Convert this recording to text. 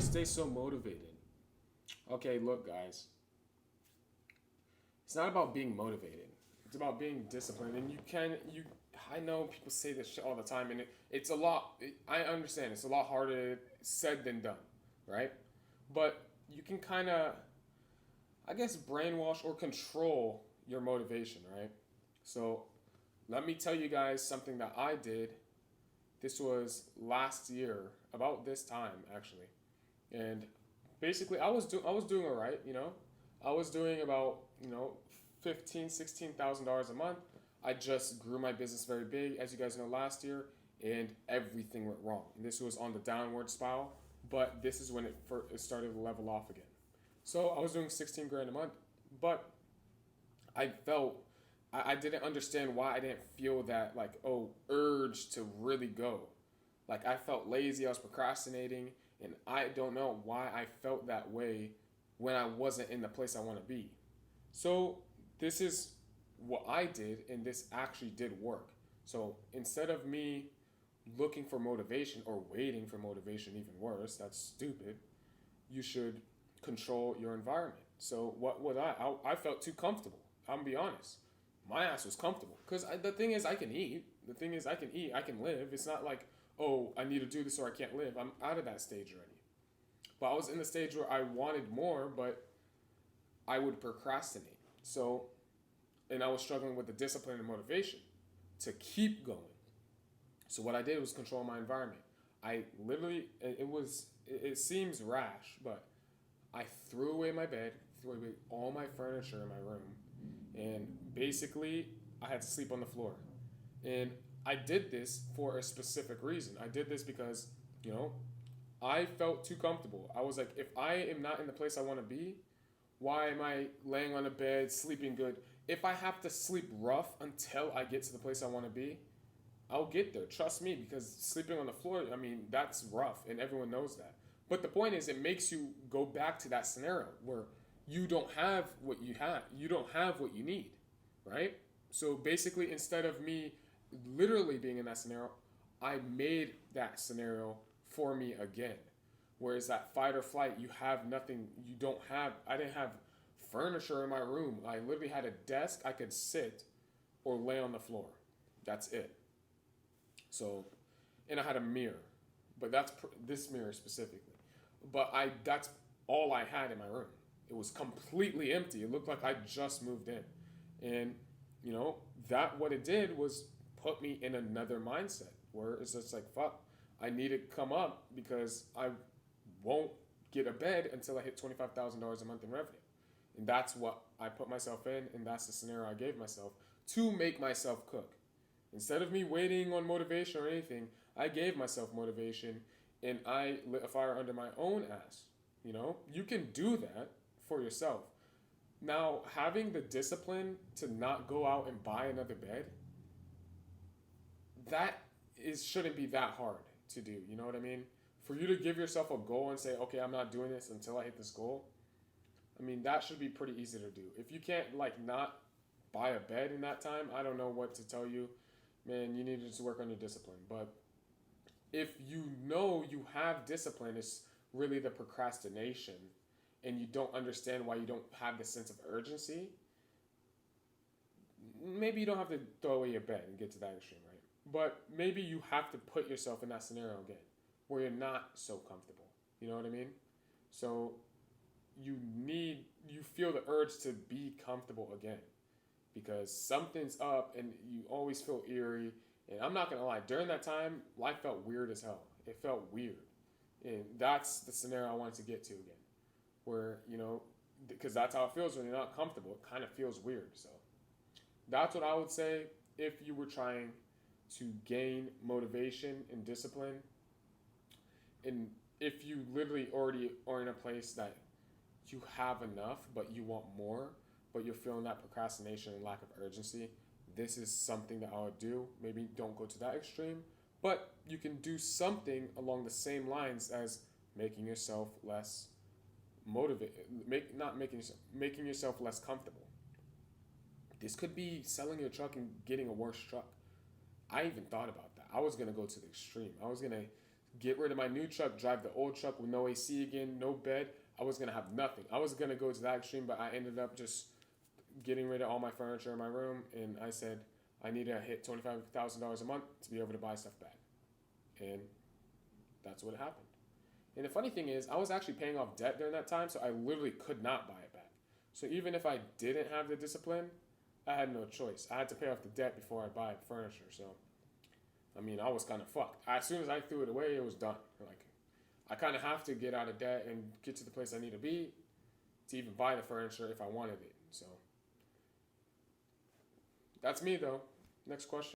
stay so motivated? Okay, look, guys, it's not about being motivated. It's about being disciplined. And I know people say this shit all the time, and it's a lot. I understand it's a lot harder said than done, right? But you can kind of, I guess, brainwash or control your motivation, right? So let me tell you guys something that I did. This was last year, about this time actually, and basically I was doing all right, you know. I was doing about, 15, 16 thousand dollars a month. I just grew my business very big, as you guys know, last year, and everything went wrong. And this was on the downward spiral, but this is when it started to level off again. So I was doing 16 grand a month, but I felt I didn't understand why I didn't feel that, like, oh, urge to really go. Like, I felt lazy, I was procrastinating, and I don't know why I felt that way when I wasn't in the place I want to be. So this is what I did, and this actually did work. So instead of me looking for motivation or waiting for motivation, even worse, that's stupid. You should control your environment. So what would I felt too comfortable. I'm gonna be honest. My ass was comfortable because the thing is I can eat. The thing is I can eat. I can live. It's not like, oh, I need to do this or I can't live. I'm out of that stage already. But I was in the stage where I wanted more, but I would procrastinate. So, and I was struggling with the discipline and motivation to keep going. So what I did was control my environment. I literally, it seems rash, but I threw away my bed, threw away all my furniture in my room, and basically I had to sleep on the floor. And I did this for a specific reason. I did this because, you know, I felt too comfortable. I was like, if I am not in the place I want to be, why am I laying on a bed, sleeping good? If I have to sleep rough until I get to the place I want to be, I'll get there. Trust me, because sleeping on the floor, I mean, that's rough, and everyone knows that. But the point is, it makes you go back to that scenario where you don't have what you have, you don't have what you need, right? So basically, instead of me literally being in that scenario, I made that scenario for me again. Whereas that fight or flight, you have nothing, you don't have, I didn't have furniture in my room. I literally had a desk I could sit or lay on the floor. That's it. So, and I had a mirror, but this mirror specifically. But that's all I had in my room. It was completely empty. It looked like I just moved in. And, that what it did was put me in another mindset where it's just like, fuck, I need to come up because I won't get a bed until I hit $25,000 a month in revenue. And that's what I put myself in, and that's the scenario I gave myself to make myself cook. Instead of me waiting on motivation or anything, I gave myself motivation and I lit a fire under my own ass. You can do that for yourself. Now, having the discipline to not go out and buy another bed, that shouldn't be that hard to do. You know what I mean? For you to give yourself a goal and say, okay, I'm not doing this until I hit this goal, I mean, that should be pretty easy to do. If you can't, not buy a bed in that time, I don't know what to tell you. Man, you need to just work on your discipline. But if you know you have discipline, it's really the procrastination and you don't understand why you don't have the sense of urgency, maybe you don't have to throw away your bed and get to that extreme, right? But maybe you have to put yourself in that scenario again where you're not so comfortable. You know what I mean? So you feel the urge to be comfortable again because something's up and you always feel eerie. And I'm not going to lie, during that time, life felt weird as hell. It felt weird. And that's the scenario I wanted to get to again. Where, because that's how it feels when you're not comfortable. It kind of feels weird. So that's what I would say if you were trying to gain motivation and discipline. And if you literally already are in a place that you have enough, but you want more, but you're feeling that procrastination and lack of urgency, this is something that I would do. Maybe don't go to that extreme, but you can do something along the same lines as making yourself less motivated, making yourself less comfortable. This could be selling your truck and getting a worse truck. I even thought about that. I was gonna go to the extreme. I was gonna get rid of my new truck, drive the old truck with no AC again, no bed. I was gonna have nothing. I was gonna go to that extreme, but I ended up just getting rid of all my furniture in my room, and I said I need to hit $25,000 a month to be able to buy stuff back, and that's what happened. And the funny thing is, I was actually paying off debt during that time, so I literally could not buy it back. So even if I didn't have the discipline, I had no choice. I had to pay off the debt before I buy furniture. So, I mean, I was kind of fucked. As soon as I threw it away, it was done. Like, I kind of have to get out of debt and get to the place I need to be to even buy the furniture if I wanted it. So, that's me though. Next question.